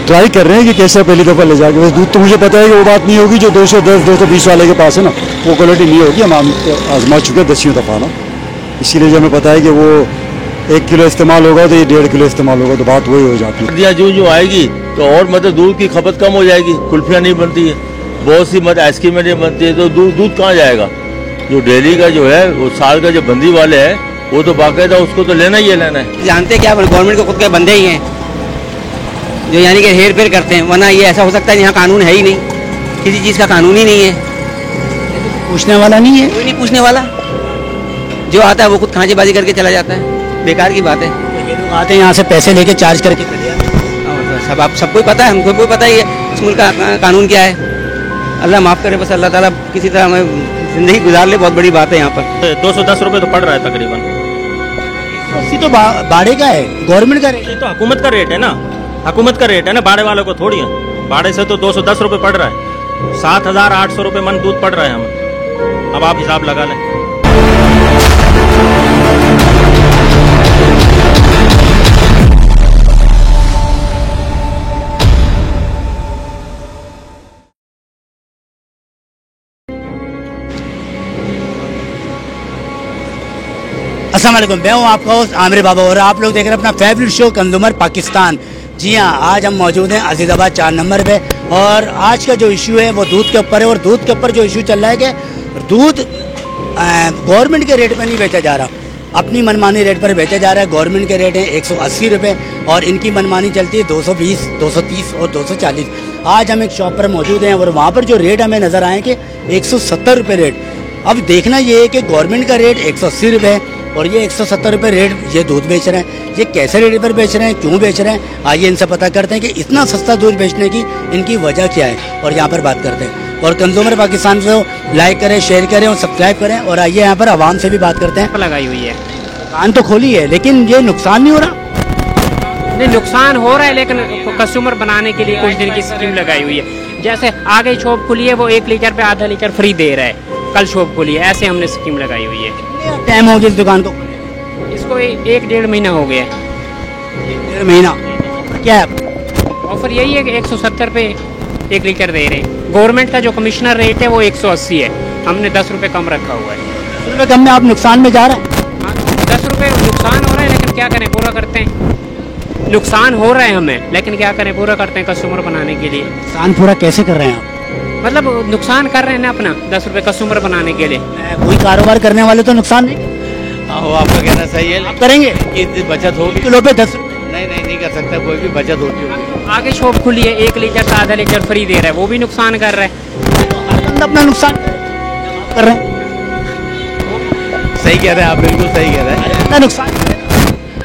Try कर रहे हैं कि कैसे पहली दफ़ा ले जाके। बस दूध तो मुझे पता है कि वो बात नहीं होगी जो 210 220 वाले के पास है ना, वो क्वालिटी नहीं होगी। हम आजमा चुके हैं 10 दफ़ा ना, इसीलिए जो हमें पता है कि वो 1 किलो इस्तेमाल होगा तो ये 1.5 किलो इस्तेमाल होगा, तो बात वही हो जाती है। सर्दियाँ जो आएगी तो और मतलब दूध की खपत कम हो जाएगी, कुल्फियाँ नहीं बनती है, बहुत सी मतलब आइसक्रीमें नहीं बनती है, तो दूध कहाँ जाएगा। जो डेली का जो है वो साल का जो बंदी वाले है वो तो बाकायदा उसको तो लेना ही है, लेना है। जानते क्या गवर्नमेंट को खुद के बंदे ही हैं जो यानी कि हेर फेर करते हैं, वरना ये ऐसा हो सकता है यहाँ कानून है ही नहीं, किसी चीज़ का कानून ही नहीं है, पूछने वाला नहीं है, कोई नहीं पूछने वाला। जो आता है वो खुद खांचेबाजी करके चला जाता है, बेकार की बात है। ये लोग आते हैं यहाँ से पैसे लेके चार्ज करके चले जाते हैं। सब आप सबको ही पता है, हमको भी पता ही है इस मुल्क का कानून क्या है। अल्लाह माफ़ करे, बस अल्लाह ताला किसी तरह हमें ज़िंदगी गुजार ले, बहुत बड़ी बात है। यहाँ पर 210 रुपये तो पड़ रहा है तकरीबन। 80 तो भाड़े का है, गवर्नमेंट का रेट ये तो हुकूमत का रेट है ना, हुकूमत का रेट है ना, भाड़े वालों को थोड़ी है। भाड़े से तो 210 रुपये पड़ रहा है, 7,800 रुपये मन दूध पड़ रहा है हमें। अब आप हिसाब लगा लें। अस्सलाम वालेकुम, मैं हूँ आपका होस्ट आमिर बाबा और आप लोग देख रहे हैं अपना फेवरेट शो कंज्यूमर पाकिस्तान। जी हाँ, आज हम मौजूद हैं अजीज़ाबाद 4 नंबर पे और आज का जो इशू है वो दूध के ऊपर है। और दूध के ऊपर जो इशू चल रहा है कि दूध गवर्नमेंट के रेट पर नहीं बेचा जा रहा, अपनी मनमानी रेट पर बेचा जा रहा है। गवर्नमेंट के रेट हैं 180 रुपये और इनकी मनमानी चलती है 220, 230 और 240। आज हम एक शॉप पर मौजूद हैं और वहाँ पर जो रेट हमें नज़र आए कि 170 रुपये रेट। अब देखना ये है कि गवर्नमेंट का रेट 180 रुपये है और ये 170 रुपये रेट ये दूध बेच रहे हैं। ये कैसे रेट पर बेच रहे हैं, क्यों बेच रहे हैं, आइए इनसे पता करते हैं कि इतना सस्ता दूध बेचने की इनकी वजह क्या है और यहाँ पर बात करते हैं। और कंज्यूमर पाकिस्तान को लाइक करें, शेयर करें और सब्सक्राइब करें। और आइए यहाँ पर आवाम से भी बात करते हैं। लगाई हुई है, दुकान तो खोली है लेकिन ये नुकसान नहीं हो रहा? नहीं, नुकसान हो रहा है लेकिन कस्टमर बनाने के लिए कुछ दिन की स्कीम लगाई हुई है। जैसे आगे शॉप खुली है वो 1 लीटर पे आधा लीटर फ्री दे रहा है, कल शॉप खुली है, ऐसे हमने स्कीम लगाई हुई है। टाइम हो गया इस दुकान को? इसको 1-1.5 महीना हो गया। 1.5 महीना क्या है ऑफर? यही है कि 170 रुपये 1 लीटर दे रहे हैं। गवर्नमेंट का जो कमिश्नर रेट है वो 180 है, हमने 10 रुपये कम रखा हुआ है। 10 रुपये कम में आप नुकसान में जा रहे हैं? हाँ, 10 रुपये नुकसान हो रहा है लेकिन क्या करें, पूरा करते हैं। नुकसान हो रहा है हमें लेकिन क्या करें, पूरा करते हैं कस्टमर बनाने के लिए। नुकसान पूरा कैसे कर रहे हैं आप? मतलब नुकसान कर रहे हैं ना अपना, 10 रुपये कस्टमर बनाने के लिए। कोई कारोबार करने वाले तो नुकसान नहीं? हाँ, वो आपका कहना सही है, आप करेंगे? कि बचत होगी। किलो पे 10 नहीं कर सकता, कोई भी बचत होती होगी। आगे शॉप खुली है, 1 लीटर से आधा लीटर फ्री दे रहा है, वो भी नुकसान कर रहा है। हर बंदा अपना नुकसान कर रहे हैं। सही कह रहे हैं आप, बिल्कुल सही कह रहे हैं, अपना नुकसान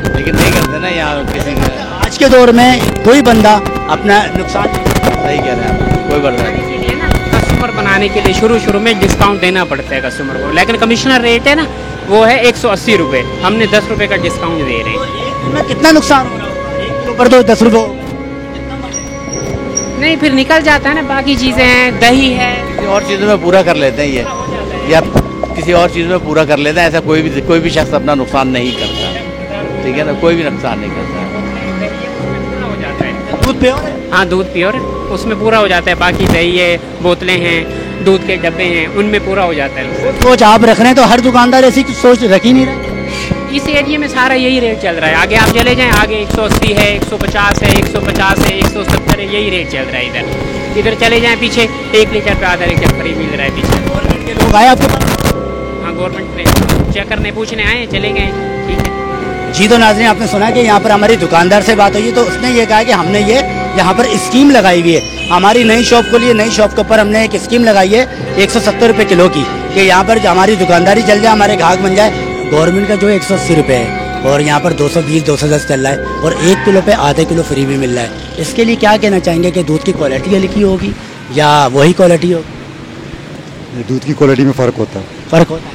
लेकिन नहीं करते ना यहाँ किसी ने। आज के दौर में कोई बंदा अपना नुकसान सही कह रहे हैं आप, कोई बर्दाश्त नहीं। के लिए ना कस्टमर बनाने के लिए शुरू में डिस्काउंट देना पड़ता है कस्टमर को, लेकिन कमिश्नर रेट है ना वो है 180 रुपये, हमने 10 रुपये का डिस्काउंट दे रहे हैं। कितना नुकसान हो रहा है? 1 किलो पर तो 10 रुपये नहीं, फिर निकल जाता है ना, बाकी चीज़ें हैं, दही है, किसी और चीज़ों में पूरा कर लेते हैं ये, या किसी और चीज़ में पूरा कर लेते हैं। ऐसा कोई भी शख्स अपना नुकसान नहीं करता, ठीक है ना, कोई भी नुकसान नहीं करता। पूरा हो जाता है। दूध प्योर है? हाँ, दूध प्योर उसमें पूरा हो जाता है, बाकी दही है, बोतलें हैं, दूध के डब्बे हैं, उनमें पूरा हो जाता है। सोच आप रख रहे हैं तो हर दुकानदार ऐसी सोच रख ही नहीं रहे। इस एरिया में सारा यही रेट चल रहा है। आगे आप चले जाएं, आगे 180 है, 150 है, 150 है, 170 है, यही रेट चल रहा है। इधर चले जाएं पीछे 1 लीटर पे आधा लीटर फ्री मिल रहा है पीछे। गवर्नमेंट के लोग आए आपके पास? हाँ, गवर्नमेंट में चेक करने पूछने आए, चले गए, ठीक है। जी तो नाज़रीन, आपने सुना कि यहाँ पर हमारी दुकानदार से बात हुई तो उसने ये कहा कि हमने ये यहाँ पर स्कीम लगाई हुई है। हमारी नई शॉप खोली है, नई शॉप के ऊपर हमने एक स्कीम लगाई है 170 रुपये किलो की, कि यहाँ पर जो हमारी दुकानदारी चल जाए, हमारे ग्राहक बन जाए। गवर्नमेंट का जो 180 रुपये है और यहाँ पर 220, 210 चल रहा है और 1 किलो पे आधे किलो फ्री भी मिल रहा है। इसके लिए क्या कहना चाहेंगे कि दूध की क्वालिटी लिखी होगी या वही क्वालिटी होगी? दूध की क्वालिटी में फ़र्क होता है। फ़र्क होता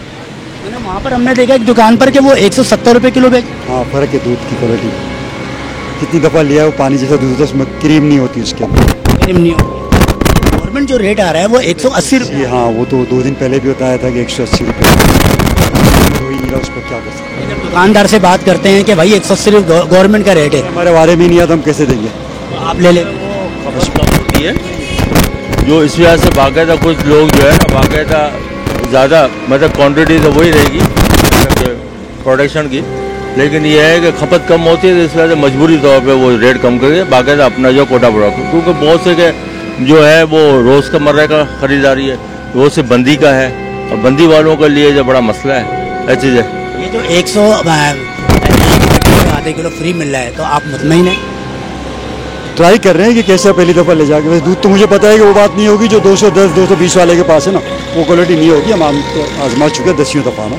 है ना, वहाँ पर हमने देखा एक दुकान पर कि वो 170 रुपये किलो बेच। हाँ, फ़र्क है दूध की क्वालिटी। कितनी दफ़ा लिया, वो पानी जैसा दूध होता है, उसमें क्रीम नहीं होती उसके अंदर, क्रीम नहीं होती। गवर्नमेंट जो रेट आ रहा है वो 180 रुपये। हाँ, वो तो 2 दिन पहले भी बताया था कि 180 रुपये, उस पर क्या कर सकते हैं। दुकानदार से बात करते हैं कि भाई 180 गवर्नमेंट का रेट है, हमारे बारे में नहीं आता, हम कैसे देंगे? आप ले ले। खपत कम होती है, जो इस वजह से बाकायदा कुछ लोग जो है ना बाकायदा ज़्यादा मतलब क्वांटिटी तो वही रहेगी प्रोडक्शन की, लेकिन ये है कि खपत कम होती है तो इस वजह से मजबूरी तौर पे वो रेट कम करके बाकायदा अपना जो कोटा बढ़ा, क्योंकि बहुत से के जो है वो रोज़ का मर्रे का ख़रीदारी है, रोज़ से बंदी का है, और बंदी वालों के लिए जो बड़ा मसला है ऐसी चीज़ है। ये जो 100 आधे किलो फ्री मिल रहा है तो आप मुतमईन हैं? ट्राई कर रहे हैं कि कैसे पहली दफ़ा ले जाके, वैसे दूध तो मुझे पता है कि वो बात नहीं होगी जो 210 220 वाले के पास है ना, वो क्वालिटी नहीं होगी। हम आजमा चुके हैं 10 दफ़ा ना,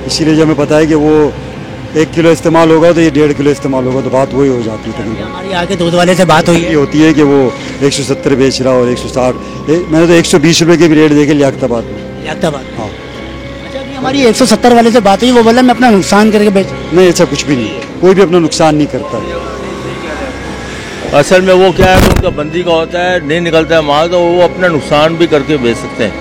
इसीलिए जो हमें पता है कि वो 1 किलो इस्तेमाल होगा तो ये 1.5 किलो इस्तेमाल होगा, तो बात वही हो जाती है तकरीबन। हमारी आगे दूध वाले से बात हुई ये है, होती है कि वो 170 बेच रहा और 160, मैंने तो 120 रुपये के भी रेट देखे लियाकताबाद में। लियाकताबाद। हाँ अच्छा, अभी हमारी 170 वाले से बात हुई, वो बोला मैं अपना नुकसान करके बेच। नहीं, ऐसा कुछ भी नहीं है, कोई भी अपना नुकसान नहीं करता है। असल में वो क्या है कि उनका बंदी का होता है, नहीं निकलता है माल तो वो अपना नुकसान भी करके बेच सकते हैं,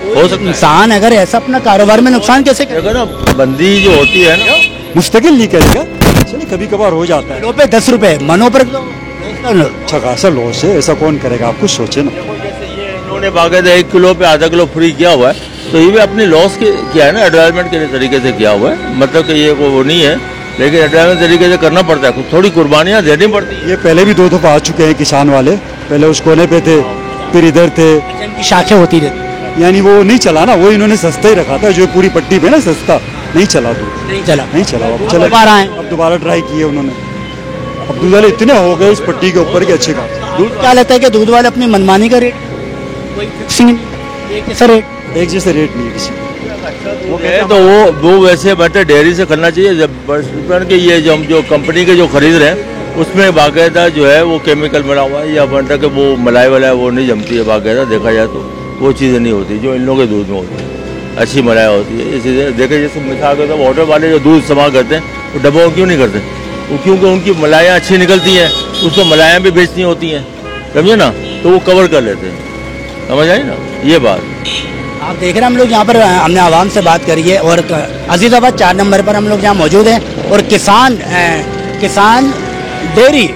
हो सकता है। नुकसान अगर ऐसा अपना कारोबार में नुकसान कैसे करेगा? देखो ना बंदी जो होती है ना मुस्तकिल नहीं करेगा, चलिए कभी कभार हो जाता है। किलो पे 10 रुपए, मनो पर अच्छा खासा लॉस है, ऐसा कौन करेगा, आप कुछ सोचे ना। जैसे ये इन्होंने बाकायदा 1 किलो पे आधा किलो फ्री किया हुआ है, तो ये भी अपनी लॉस के किया है ना, एडवर्टाइजमेंट के तरीके से किया हुआ है, मतलब कि ये वो नहीं है, लेकिन एडवर्टाइजमेंट तरीके से करना पड़ता है, थोड़ी कुर्बानियाँ देनी पड़ती है। ये पहले भी 2 दफ़ा आ चुके हैं किसान वाले, पहले उस कोने पे थे, फिर इधर थे, शाखें होती रहती, यानी वो नहीं चला ना, वो इन्होंने सस्ता ही रखा था, जो पूरी पट्टी पे ना सस्ता नहीं चला, दूध नहीं चला। नहीं चला, अब चला, दोबारा आए। अब दोबारा ट्राई किए उन्होंने, अब दूध वाले इतने हो गए इस पट्टी के ऊपर के अच्छे का। दूध क्या लगता है कि दूध वाले अपनी मनमानी का रेट, कोई फिक्सिंग नहीं, एक जैसा रेट, एक जैसे रेट नहीं है किसी का। वो है तो वो वैसे बेटर डेयरी से करना चाहिए, जब के ये जो कंपनी के जो खरीद रहे हैं उसमें बाकायदा जो है वो केमिकल मिला हुआ है, या बनता कि वो मलाई वलाई वो नहीं जमती है, बाकायदा देखा जाए तो वो चीज़ें नहीं होती जो इन लोगों के दूध में होती है, अच्छी मलाई होती है। ये चीज़ें देखे जैसे मिसाल के तौर होटल वाले जो दूध इस्तेमाल करते हैं वो डब्बों क्यों नहीं करते, वो क्योंकि उनकी मलाइयाँ अच्छी निकलती हैं, उसको मलाइयाँ भी बेचनी होती हैं, समझे ना, तो वो कवर कर लेते हैं, समझ आई ना ये बात। आप देख रहे हैं हम लोग यहाँ पर हमने आवाम से बात करी है, और अजीज़ाबाद 4 नंबर पर हम लोग यहाँ मौजूद हैं, और किसान डेयरी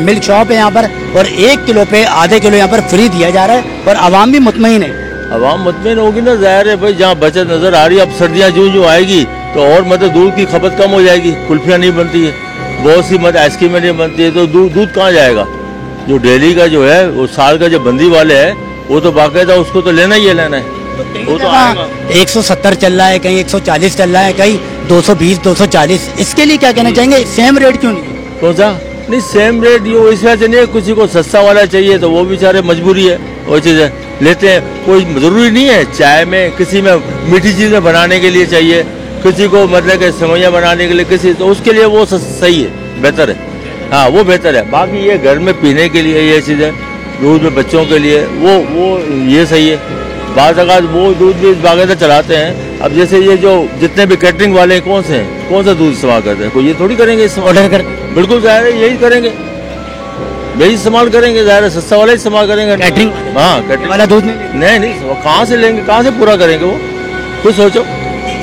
मिल्क शॉप है यहाँ पर, और 1 किलो पे आधे किलो यहाँ पर फ्री दिया जा रहा है, और आवाम भी मुतमईन है। आवाम मुतमईन होगी ना, जाहिर है भाई, जहाँ बचत नजर आ रही है, अब सर्दियाँ जो आएगी तो और मतलब दूध की खपत कम हो जाएगी, कुल्फियाँ नहीं बनती है, बहुत सी मतलब आइसक्रीमें नहीं बनती है, तो दूध कहाँ जाएगा, जो डेली का जो है वो साल का जो बंदी वाले है वो तो बाकायदा उसको तो लेना ही है, लेना है वो तो आएगा। 170 चल रहा है, कहीं 140 चल रहा है, कहीं 220 240, इसके लिए क्या कहना चाहेंगे, सेम रेट क्यों नहीं? कौन सा नहीं सेम रेट, ये इस वजह से नहीं है, किसी को सस्ता वाला चाहिए तो वो बेचारे मजबूरी है, वो चीज़ें लेते हैं, कोई ज़रूरी नहीं है, चाय में किसी में मीठी चीज़ें बनाने के लिए चाहिए, किसी को मतलब कि सेवइयाँ बनाने के लिए किसी, तो उसके लिए वो सही है, बेहतर है, हाँ वो बेहतर है। बाकी ये घर में पीने के लिए ये चीज़ें, दूध में बच्चों के लिए वो ये सही है। बाज़ अगर वो दूध भी बाकायदा चलाते हैं, अब जैसे ये जो जितने भी कैटरिंग वाले कौन से हैं, कौन सा दूध इस्तेमाल करते हैं, कोई ये थोड़ी करेंगे ऑर्डर कर, बिल्कुल जाहिर है यही करेंगे, यही इस्तेमाल करेंगे, जाहिर है सस्ता वाला इस्तेमाल करेंगे। कैटरिंग, हाँ कैटरिंग वाला दूध नहीं, वो कहाँ से लेंगे, कहाँ से पूरा करेंगे वो, कुछ सोचो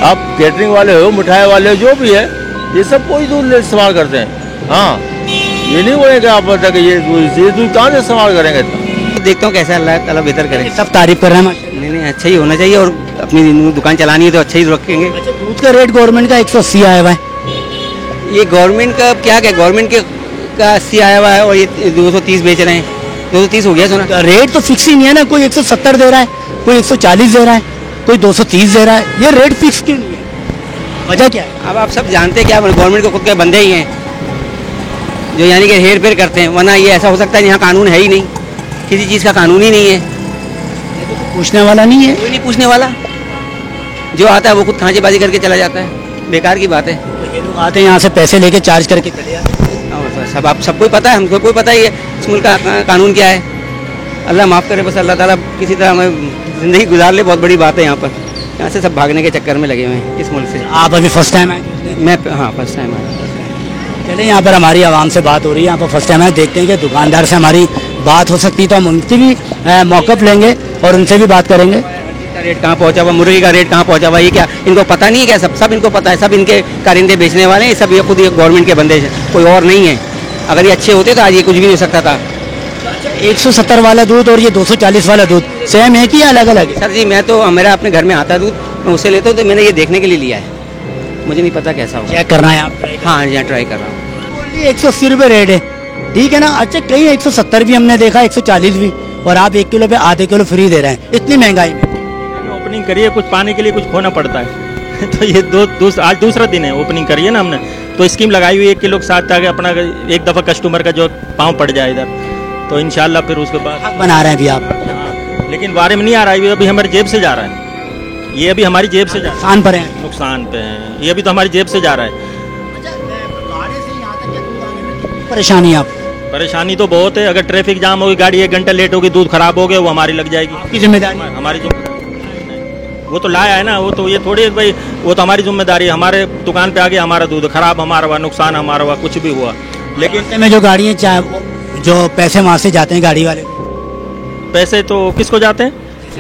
आप, कैटरिंग वाले हो, मिठाई वाले हो, जो भी है, ये सब कोई दूध इस्तेमाल करते हैं। हाँ ये नहीं बोलेगा आप बता कि ये दूध कहाँ से इस्तेमाल करेंगे इतना। देखता हूँ कैसा अल्लाह ताला बेहतर करे। सब तारीफ कर रहे हैं। नहीं अच्छा ही होना चाहिए, और अपनी दुकान चलानी है तो अच्छा ही रखेंगे। अच्छा, दूध का रेट गवर्नमेंट का 180 आया हुआ है, ये गवर्नमेंट का क्या गवर्नमेंट का 80 आया हुआ है, और ये 230 बेच रहे हैं, 230 हो गया सोना। रेट तो फिक्स ही नहीं है ना, कोई 170 दे रहा है, कोई 140 दे रहा है, कोई 230 दे रहा है, ये रेट फिक्स क्यों नहीं है, वजह क्या है? अब आप सब जानते क्या, गवर्नमेंट को खुद के बंदे ही हैं जो यानी कि हेर फेर करते हैं, वरना ये ऐसा हो सकता है यहाँ कानून है ही नहीं, किसी चीज़ का कानून ही नहीं है, पूछने वाला नहीं है, कोई नहीं पूछने वाला, जो आता है वो खुद खांचेबाजी करके चला जाता है, बेकार की बात है। ये लोग आते हैं यहाँ से पैसे लेके चार्ज करके चले जाते हैं। और सब आप सबको ही पता है, हमको कोई पता ही है इस मुल्क का कानून क्या है। अल्लाह माफ़ करे, बस अल्लाह ताला किसी तरह हमें ज़िंदगी गुजार ले, बहुत बड़ी बात है। यहाँ पर यहाँ से सब भागने के चक्कर में लगे हुए हैं इस मुल्क से। आप अभी फर्स्ट टाइम आए? मैं हाँ फर्स्ट टाइम आया। चले, यहाँ पर हमारी आवाम से बात हो रही है, यहाँ पर फर्स्ट टाइम है, देखते हैं कि दुकानदार से हमारी बात हो सकती है तो हम उनकी भी मौक़िफ़ लेंगे और उनसे भी बात करेंगे। रेट कहाँ पहुँचा हुआ, मुर्गी का रेट कहाँ पहुँचा हुआ, ये क्या इनको पता नहीं है क्या? सब इनको पता है, सब इनके कारिंदे बेचने वाले हैं, सब ये खुद ये गवर्नमेंट के बंदे हैं, कोई और नहीं है। अगर ये अच्छे होते तो आज ये कुछ भी नहीं हो सकता था। 170 वाला दूध और ये 240 वाला दूध सेम है कि अलग अलग है? सर जी मैं तो मेरा अपने घर में आता दूध, मैं उससे लेता हूँ, तो मैंने ये देखने के लिए लिया है, मुझे नहीं पता कैसा होगा। चेक करना है आप? हाँ यहाँ ट्राई कर रहा हूँ। 180 रुपये रेट है, ठीक है ना। अच्छा कहीं 170 भी हमने देखा, 140 भी, और आप 1 किलो पे आधे किलो फ्री दे रहे हैं इतनी महंगाई में। ओपनिंग करिए, कुछ पाने के लिए कुछ खोना पड़ता है तो ये आज दूसरा दिन है ओपनिंग करिए ना हमने, तो स्कीम लगाई हुई 1 किलो के साथ, ताकि अपना एक दफ़ा कस्टमर का जो पाँव पड़ जाए इधर, तो इंशाल्लाह फिर उसके बाद बना रहे हैं अभी आप। हाँ, लेकिन बारे में नहीं आ रहा है, ये अभी हमारी जेब से जा रहा है, ये अभी हमारी जेब से जा रहा है, नुकसान पर है, नुकसान पे है, ये अभी तो हमारी जेब से जा रहा है। परेशानी आप? परेशानी तो बहुत है, अगर ट्रैफिक जाम होगी, गाड़ी 1 घंटा लेट होगी, दूध खराब हो गया, वो हमारी लग जाएगी। आपकी जिम्मेदारी? हमारी जिम्मेदारी, वो तो लाया है ना, वो तो ये थोड़ी भाई, वो तो हमारी जिम्मेदारी है, हमारे दुकान पे आ गया, हमारा दूध खराब हमारा हुआ, नुकसान हमारा हुआ, कुछ भी हुआ। लेकिन में जो गाड़ियाँ चाहे जो पैसे वहाँ से जाते हैं गाड़ी वाले, पैसे तो किसको जाते हैं?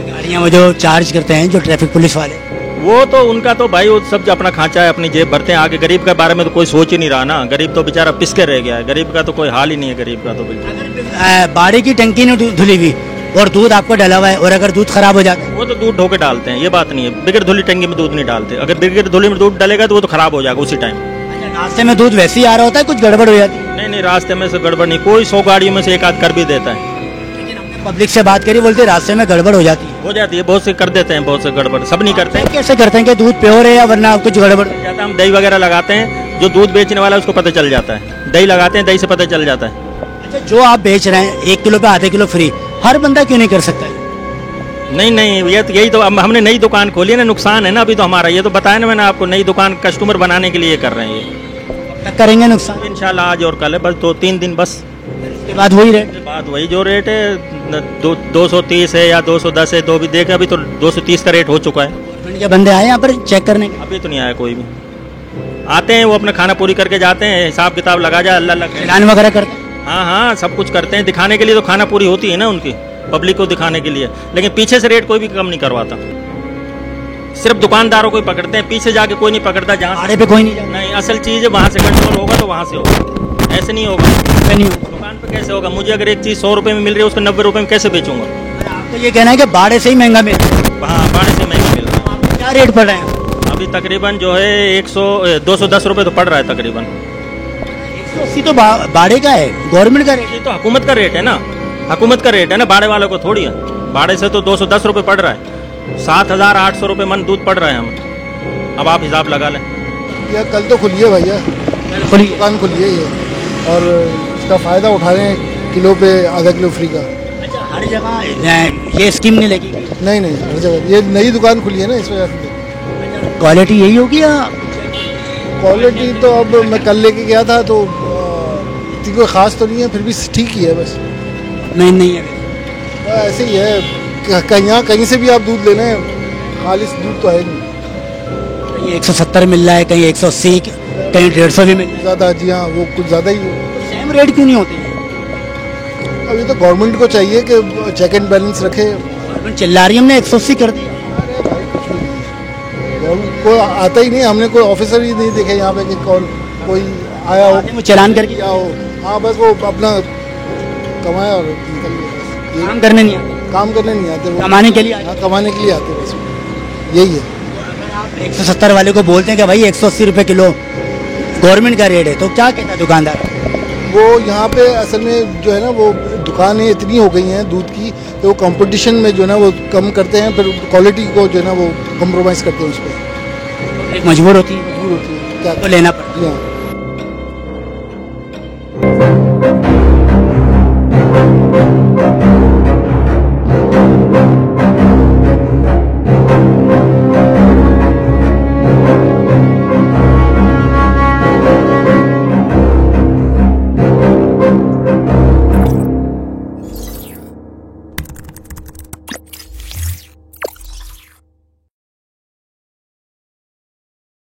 गाड़ियाँ वो जो चार्ज करते हैं जो ट्रैफिक पुलिस वाले, वो तो उनका तो भाई वो सब अपना खांचा है, अपनी जेब भरते हैं, आगे गरीब के बारे में तो कोई सोच ही नहीं रहा ना, गरीब तो बेचारा पिस के रह गया है, गरीब का तो कोई हाल ही नहीं है, गरीब का तो बिल्कुल। बाड़ी की टंकी नहीं धुली हुई और दूध आपको डला हुआ है, और अगर दूध खराब हो जाता है वो तो दूध ढो के डालते हैं, ये बात नहीं है, बिगड़ धुली टंकी में दूध नहीं डालते, अगर बिगड़ धुली में दूध डलेगा तो वो तो खराब हो जाएगा उसी टाइम। रास्ते में दूध वैसे ही आ रहा होता है, कुछ गड़बड़ हो जाती है? नहीं, रास्ते में से गड़बड़ नहीं, कोई 100 गाड़ियों में से एक आध कर भी देता है। पब्लिक से बात करी, बोलते रास्ते में गड़बड़ हो जाती है, बहुत से कर देते हैं, बहुत से गड़बड़, सब नहीं करते हैं। कैसे करते हैं कि दूध प्योर है या वरना कुछ गड़बड़ जाता है? हम दही वगैरह लगाते हैं, जो दूध बेचने वाला है उसको पता चल जाता है, दही लगाते हैं, दही से पता चल जाता है। अच्छा जो आप बेच रहे हैं 1 किलो पे आधे किलो फ्री, हर बंदा क्यों नहीं कर सकता? नहीं, ये तो यही तो हमने नई दुकान खोली है ना, नुकसान है ना अभी तो हमारा, ये तो बताया ना मैंने आपको, नई दुकान कस्टमर बनाने के लिए कर रहे हैं, ये करेंगे नुकसान इंशाल्लाह आज और कल है, बस 2-3 दिन, बस के बाद वही रेट, बात वही जो रेट है 230 है या 210 है, तो भी देखे अभी तो 230 का रेट हो चुका है। गवर्नमेंट के बंदे आए यहाँ पर चेक करने के? अभी तो नहीं आया कोई भी, आते हैं वो अपना खाना पूरी करके जाते हैं, हिसाब किताब लगा जाए, अल्लाह ऐलान वगैरह करते हैं? हाँ सब कुछ करते हैं, दिखाने के लिए तो खाना पूरी होती है ना उनकी, पब्लिक को दिखाने के लिए, लेकिन पीछे से रेट कोई भी कम नहीं करवाता, सिर्फ दुकानदारों को ही पकड़ते हैं, पीछे जाके कोई नहीं पकड़ता, जहाँ पे कोई नहीं, असल चीज़ है वहाँ से कंट्रोल होगा तो वहाँ से होगा, ऐसे नहीं होगा, दुकान पे कैसे होगा? मुझे अगर एक चीज़ 100 रुपये में मिल रही है, उसको 90 रुपये में कैसे बेचूंगा? आपको ये कहना है कि बाड़े से ही महंगा मिल रहा है? हाँ, बाड़े से महंगा मिल रहा है। क्या रेट पड़ रहे हैं अभी? तकरीबन जो है 210 रुपये तो पड़ रहा है तकरीबन। 180 तो बाड़े का है, गवर्नमेंट का रेट? ये तो हुकूमत का रेट है ना, हुकूमत का रेट है ना, बाड़े वालों को थोड़ी है, बाड़े से तो 210 रुपये पड़ रहा है, 7,800 रुपये मन दूध पड़ रहा है हमें, अब आप हिसाब लगा लें। यह कल तो खुली है भैया, दुकान खुली है ये, और इसका फ़ायदा उठा रहे हैं, किलो पे आधा किलो फ्री का। अच्छा हर जगह ये स्कीम नहीं लगी? नहीं हर जगह, ये नई दुकान खुली है ना, इस वजह से। क्वालिटी यही होगी या? क्वालिटी तो अब मैं कल लेके गया था तो इतनी कोई ख़ास तो नहीं है, फिर भी ठीक ही है, बस नहीं है, ऐसे ही है, कहीं से भी आप दूध ले लें, खालिश दूध तो है नहीं। कहीं 170 मिल रहा है, कहीं 180, कहीं 150 भी मिल ज़्यादा, जी हाँ, वो कुछ ज़्यादा ही है। सेम रेट क्यों नहीं होते? अभी तो गवर्नमेंट को चाहिए कि चेक एंड बैलेंस रखे। गवर्नमेंट चिल्ला रही है, हमने 180 कर दिया, कोई आता ही नहीं, हमने कोई ऑफिसर ही नहीं देखे यहाँ पे कि कौन कोई आया हो चलान करके क्या हो। हाँ बस वो अपना कमाया और निकल गया, काम करने नहीं आते? काम करने नहीं आते, वो कमाने के लिए? हाँ कमाने के लिए आते, बस यही है। 170 वाले को बोलते हैं कि भाई 180 रुपये किलो गवर्नमेंट का रेट है, तो क्या कहता है दुकानदार? वो यहाँ पे असल में जो है ना, वो दुकानें इतनी हो गई हैं दूध की, तो वो कंपटीशन में जो है ना वो कम करते हैं, फिर क्वालिटी को जो है ना वो कम्प्रोमाइज़ करते हैं, उस पर एक मजबूर होती है, क्या तो लेना पड़ता है। हाँ।